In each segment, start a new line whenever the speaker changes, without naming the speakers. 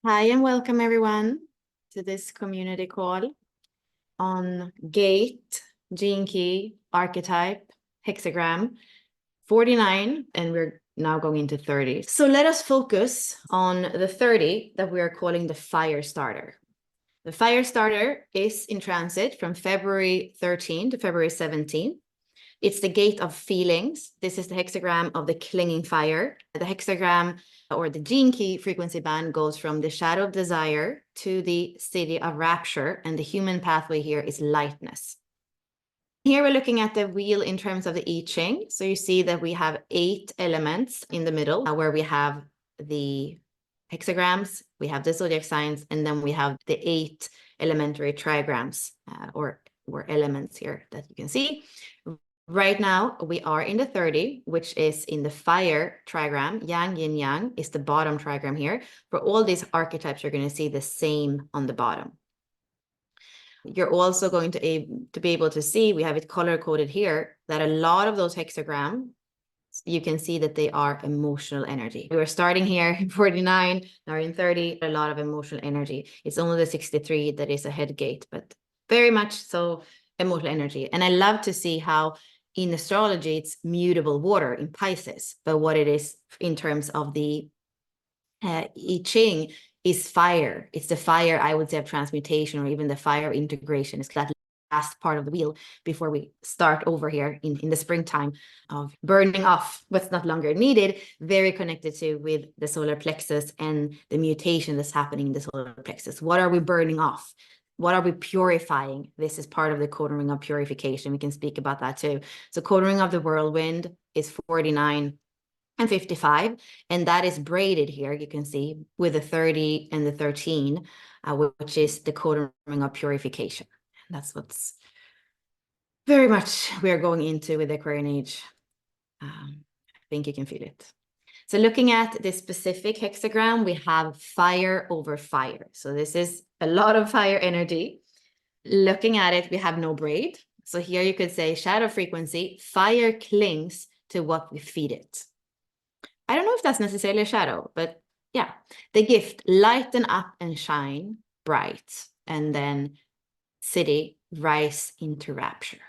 Hi and welcome everyone to this community call on gate, gene key, archetype, hexagram 49, and we're now going into 30. So let us focus on the 30 that we are calling the fire starter. The fire starter is in transit from February 13 to February 17. It's the gate of feelings. This is the hexagram of the clinging fire. The hexagram or the gene key frequency band goes from the shadow of desire to the city of rapture, and the human pathway here is lightness. Here we're looking at the wheel in terms of the I Ching. So you see that we have 8 elements in the middle where we have the hexagrams, we have the zodiac signs, and then we have the 8 elementary trigrams or elements here that you can see. Right now, we are in the 30, which is in the fire trigram. Yang, yin, yang is the bottom trigram here. For all these archetypes, you're going to see the same on the bottom. You're also going to be able to see, we have it color-coded here, that a lot of those hexagrams, you can see that they are emotional energy. We were starting here in 49, now in 30, a lot of emotional energy. It's only the 63 that is a head gate, but very much so emotional energy. And I love to see how in astrology, it's mutable water in Pisces, but what it is in terms of the I Ching is fire. It's the fire, I would say, of transmutation, or even the fire of integration. It's that last part of the wheel before we start over here in the springtime of burning off what's not longer needed, very connected to with the solar plexus and the mutation that's happening in the solar plexus. What are we burning off? What are we purifying? This is part of the codon ring of purification. We can speak about that too. So codon ring of the whirlwind is 49 and 55, and that is braided here, you can see, with the 30 and the 13, which is the codon ring of purification. And that's what's very much we are going into with the Aquarian age. I think you can feel it. So looking at this specific hexagram, we have fire over fire. So this is a lot of fire energy. Looking at it, we have no braid. So here you could say shadow frequency, fire clings to what we feed it. I don't know if that's necessarily a shadow, but yeah. The gift, lighten up and shine bright. And then city, rise into rapture.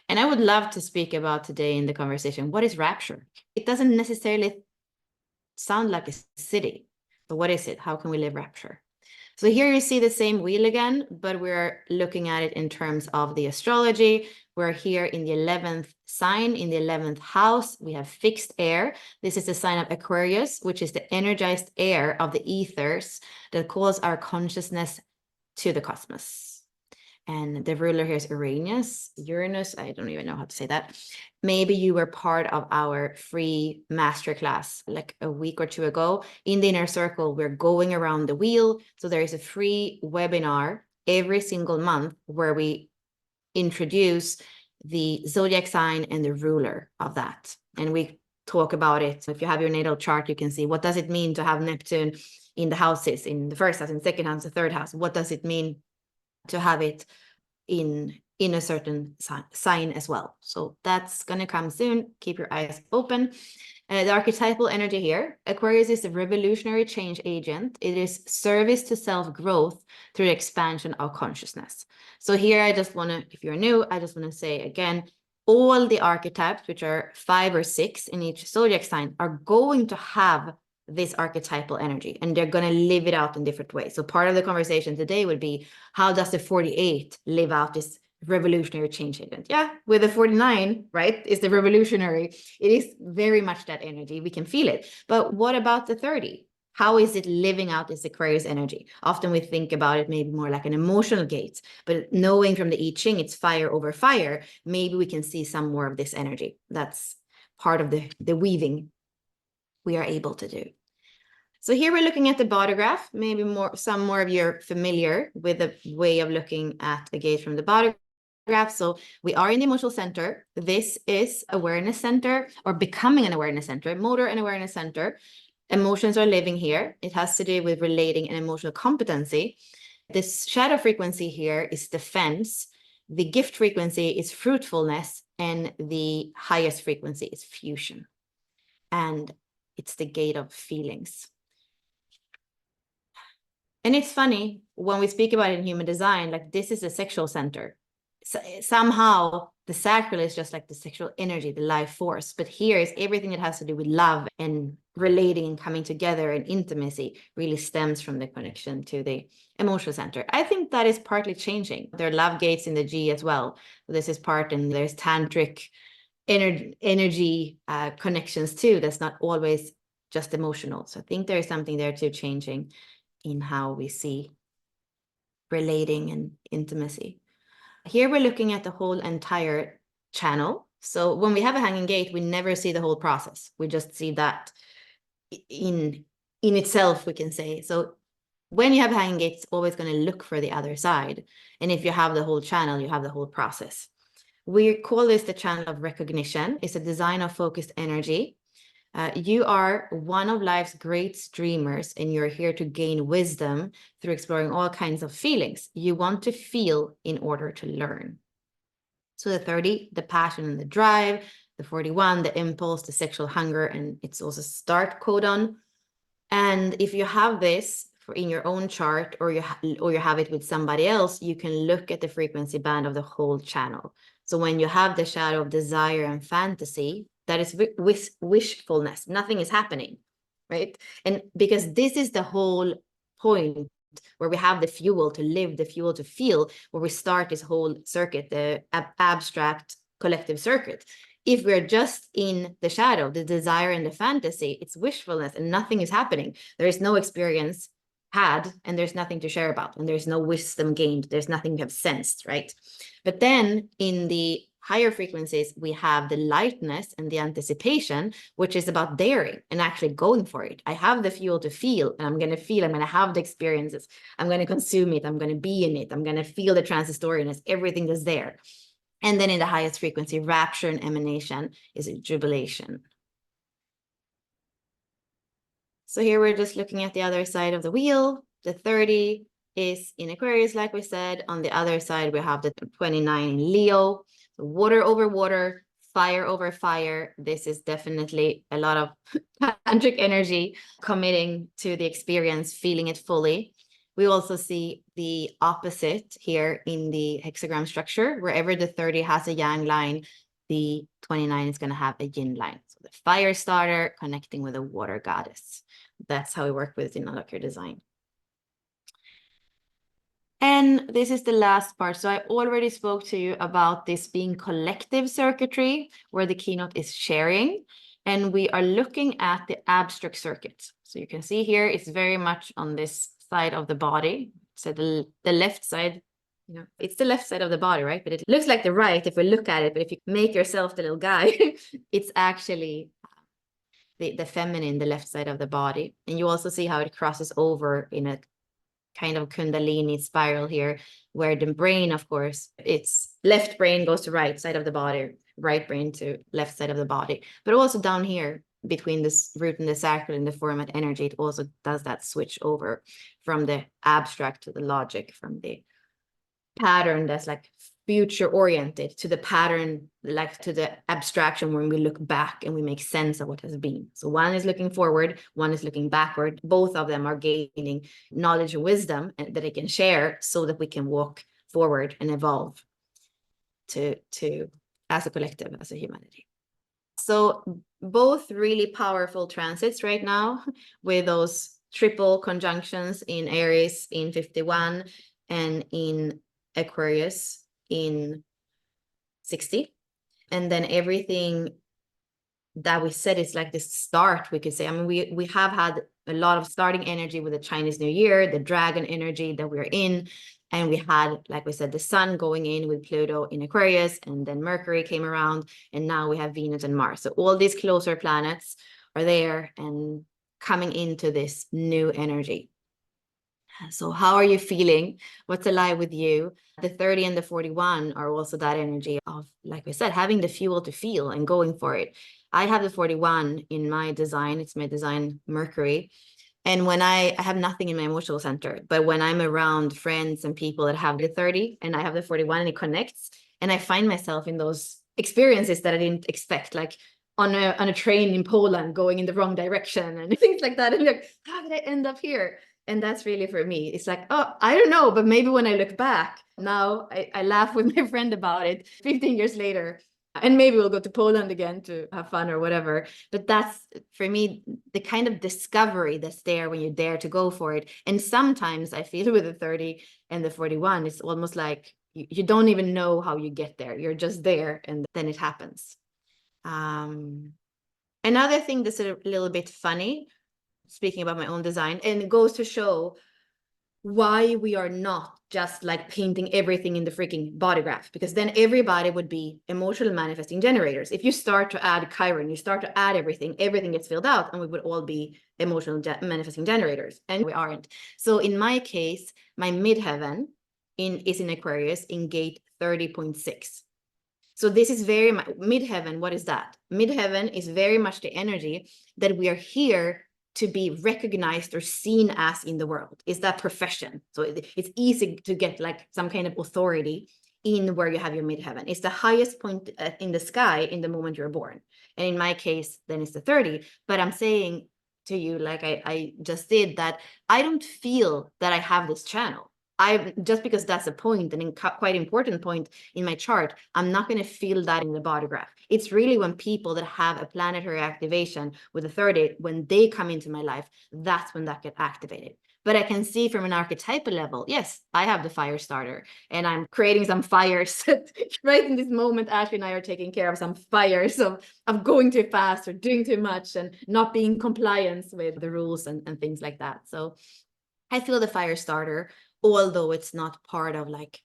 And I would love to speak about today in the conversation, what is rapture? It doesn't necessarily sound like a city, but what is it? How can we live rapture? So here you see the same wheel again, but we're looking at it in terms of the astrology. We're here in the 11th sign, in the 11th house. We have fixed air. This is the sign of Aquarius, which is the energized air of the ethers that calls our consciousness to the cosmos. And the ruler here is Uranus. I don't even know how to say that. Maybe you were part of our free masterclass like a week or two ago. In the inner circle, we're going around the wheel. So there is a free webinar every single month where we introduce the zodiac sign and the ruler of that. And we talk about it. So if you have your natal chart, you can see what does it mean to have Neptune in the houses, in the first house, in the second house, the third house. What does it mean to have it in a certain sign as well? So that's going to come soon. Keep your eyes open. The archetypal energy here, Aquarius is a revolutionary change agent. It is service to self-growth through the expansion of consciousness. So here I just want to, if you're new, I just want to say again, all the archetypes, which are 5 or 6 in each zodiac sign, are going to have this archetypal energy, and they're going to live it out in different ways. So part of the conversation today would be, how does the 48 live out this revolutionary change agent? Yeah, with the 49, right, is the revolutionary. It is very much that energy. We can feel it. But what about the 30? How is it living out this Aquarius energy? Often we think about it maybe more like an emotional gate, but knowing from the I Ching, it's fire over fire, maybe we can see some more of this energy. That's part of the weaving we are able to do. So here we're looking at the body graph. Maybe some more of you are familiar with the way of looking at a gate from the body graph. So we are in the emotional center. This is awareness center, or becoming an awareness center, motor and awareness center. Emotions are living here. It has to do with relating and emotional competency. This shadow frequency here is defense. The gift frequency is fruitfulness, and the highest frequency is fusion. And it's the gate of feelings. And it's funny when we speak about it in human design, like this is a sexual center. So somehow the sacral is just like the sexual energy, the life force. But here is everything that has to do with love and relating and coming together and intimacy really stems from the connection to the emotional center. I think that is partly changing. There are love gates in the G as well. This is part, and there's tantric energy connections too. That's not always just emotional. So I think there is something there too changing in how we see relating and intimacy. Here we're looking at the whole entire channel. So when we have a hanging gate, we never see the whole process. We just see that in itself, we can say. So when you have a hanging gate, it's always going to look for the other side. And if you have the whole channel, you have the whole process. We call this the channel of recognition. It's a design of focused energy. You are one of life's great streamers, and you're here to gain wisdom through exploring all kinds of feelings. You want to feel in order to learn. So the 30, the passion and the drive, the 41, the impulse, the sexual hunger, and it's also start codon. And if you have this in your own chart, or you have it with somebody else, you can look at the frequency band of the whole channel. So when you have the shadow of desire and fantasy, that is wishfulness. Nothing is happening, right? And because this is the whole point where we have the fuel to live, the fuel to feel, where we start this whole circuit, the abstract collective circuit. If we're just in the shadow, the desire and the fantasy, it's wishfulness and nothing is happening. There is no experience had, and there's nothing to share about, and there's no wisdom gained. There's nothing you have sensed, right? But then in the higher frequencies, we have the lightness and the anticipation, which is about daring and actually going for it. I have the fuel to feel, and I'm going to feel, I'm going to have the experiences. I'm going to consume it. I'm going to be in it. I'm going to feel the transistoriness, everything is there. And then in the highest frequency, rapture and emanation is a jubilation. So here we're just looking at the other side of the wheel. The 30 is in Aquarius, like we said. On the other side, we have the 29 in Leo. So water over water, fire over fire. This is definitely a lot of tantric energy, committing to the experience, feeling it fully. We also see the opposite here in the hexagram structure. Wherever the 30 has a yang line, the 29 is going to have a yin line. So the fire starter connecting with a water goddess. That's how we work with it in Unlock Your Design. And this is the last part. So I already spoke to you about this being collective circuitry, where the keynote is sharing. And we are looking at the abstract circuit. So you can see here, it's very much on this side of the body. So the left side, you know, it's the left side of the body, right? But it looks like the right if we look at it. But if you make yourself the little guy, it's actually the feminine, the left side of the body. And you also see how it crosses over in a kind of Kundalini spiral here, where the brain, of course, it's left brain goes to right side of the body, right brain to left side of the body. But also down here between this root and the sacral and the format energy, it also does that switch over from the abstract to the logic, from the pattern that's like future oriented to the pattern, like to the abstraction when we look back and we make sense of what has been. So one is looking forward, one is looking backward. Both of them are gaining knowledge and wisdom that they can share so that we can walk forward and evolve to as a collective, as a humanity. So both really powerful transits right now, with those triple conjunctions in Aries in 51 and in Aquarius in 60. And then everything that we said is like this start, we could say. I mean, we have had a lot of starting energy with the Chinese New Year, the dragon energy that we're in. And we had, like we said, the sun going in with Pluto in Aquarius, and then Mercury came around, and now we have Venus and Mars. So all these closer planets are there and coming into this new energy. So how are you feeling? What's alive with you? The 30 and the 41 are also that energy of, like we said, having the fuel to feel and going for it. I have the 41 in my design. It's my design Mercury. And when I have nothing in my emotional center, but when I'm around friends and people that have the 30 and I have the 41 and it connects, and I find myself in those experiences that I didn't expect, like on a train in Poland going in the wrong direction and things like that. And like, how did I end up here? And that's really for me. It's like, oh, I don't know, but maybe when I look back now, I laugh with my friend about it 15 years later. And maybe we'll go to Poland again to have fun or whatever. But that's, for me, the kind of discovery that's there when you dare to go for it. And sometimes I feel with the 30 and the 41, it's almost like you don't even know how you get there. You're just there, and then it happens. Another thing that's a little bit funny, speaking about my own design, and it goes to show why we are not just like painting everything in the freaking body graph, because then everybody would be emotional manifesting generators. If you start to add Chiron, you start to add everything gets filled out, and we would all be emotional manifesting generators, and we aren't. So in my case, my midheaven is in Aquarius in gate 30.6. So this is very much midheaven. What is that? Midheaven is very much the energy that we are here to be recognized or seen as in the world. Is that profession? So it's easy to get like some kind of authority in where you have your midheaven. It's the highest point in the sky in the moment you're born. And in my case, then it's the 30. But I'm saying to you, like I just did, that I don't feel that I have this channel. Just because that's a point, and quite important point in my chart, I'm not going to feel that in the body graph. It's really when people that have a planetary activation with a 30, when they come into my life, that's when that gets activated. But I can see from an archetypal level, yes, I have the fire starter, and I'm creating some fires right in this moment. Ashley and I are taking care of some fires of going too fast or doing too much and not being in compliance with the rules and things like that. So I feel the fire starter, although it's not part of like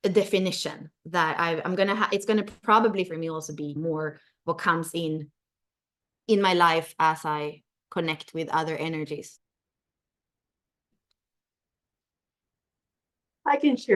a definition that I'm gonna have. It's gonna probably for me also be more what comes in my life as I connect with other energies.
I can share